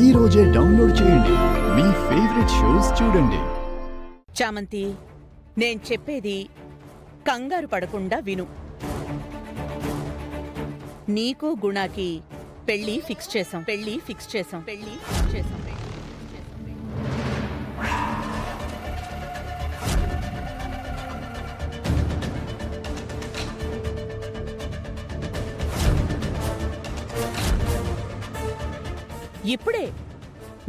ఈ రోజే డౌన్లోడ్ చేయండి, మీ ఫేవరెట్ షోస్ చూడండి. చామంతి, నేను చెప్పేది కంగారు పడకుండా విను. నీకు గుణాకి పెళ్లి ఫిక్స్ చేసాం. ఇప్పుడే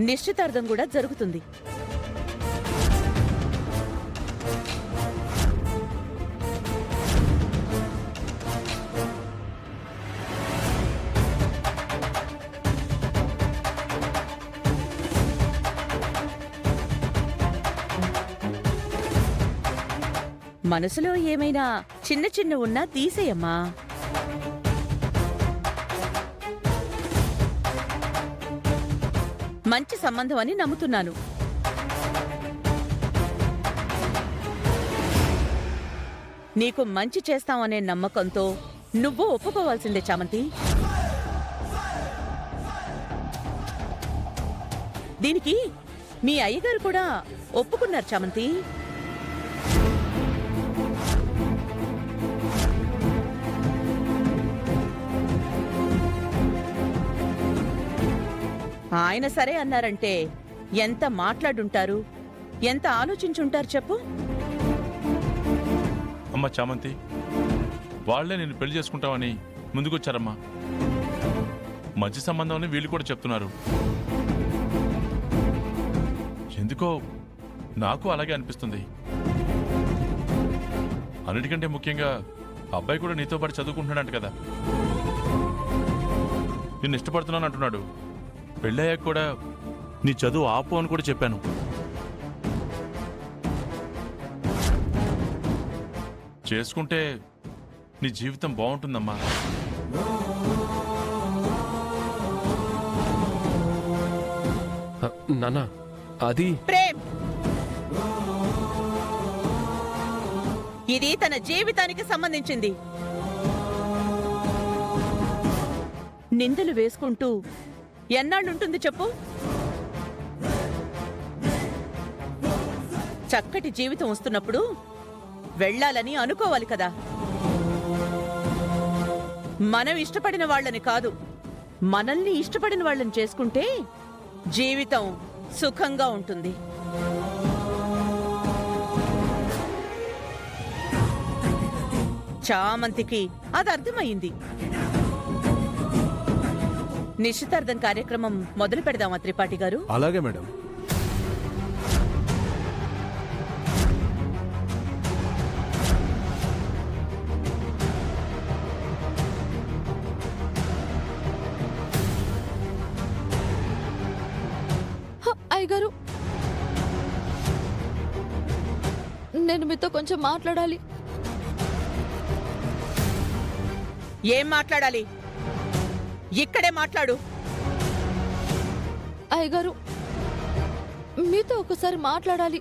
నిశ్చితార్థం కూడా జరుగుతుంది. మనసులో ఏమైనా చిన్న చిన్న ఉన్నా తీసేయమ్మా. మంచి సంబంధం అని నమ్ముతున్నాను. నీకు మంచి చేస్తామనే నమ్మకంతో నువ్వు ఒప్పుకోవాల్సిందే చామంతి. దీనికి మీ అయ్యగారు కూడా ఒప్పుకున్నారు చామంతి. ఆయన సరే అన్నారంటే ఎంత మాట్లాడుంటారు, ఎంత ఆలోచించుంటారు చెప్పు. అమ్మ చామంతి, వాళ్లే నేను పెళ్లి చేసుకుంటామని ముందుకొచ్చారమ్మా. మంచి సంబంధం అని వీళ్ళు కూడా చెప్తున్నారు. ఎందుకో నాకు అలాగే అనిపిస్తుంది. అన్నిటికంటే ముఖ్యంగా అబ్బాయి కూడా నీతో పాటు చదువుకుంటున్నాడంట కదా. నిన్ను ఇష్టపడుతున్నాను అంటున్నాడు. పెళ్ళయ్యాక కూడా నీ చదువు ఆపు అని కూడా చెప్పాను. చేసుకుంటే నీ జీవితం బాగుంటుందమ్మా. నాన్న, అది ప్రేమ్, ఇది తన జీవితానికి సంబంధించింది. నిందలు వేసుకుంటూ ఎన్నాళ్ళుంటుంది చెప్పు. చక్కటి జీవితం వస్తున్నప్పుడు వెళ్ళాలని అనుకోవాలి కదా. మనం ఇష్టపడిన వాళ్ళని కాదు, మనల్ని ఇష్టపడిన వాళ్ళని చేసుకుంటే జీవితం సుఖంగా ఉంటుంది. చామంతికి అది అర్థమయ్యింది. నిశ్చితార్థం కార్యక్రమం మొదలు పెడదామా త్రిపాఠి గారు? అలాగే మేడం. అయ్యగారు, నేను మీతో కొంచెం మాట్లాడాలి. ఏం మాట్లాడాలి? ఇక్కడే మాట్లాడు. అయ్యగారు, మీతో ఒకసారి మాట్లాడాలి.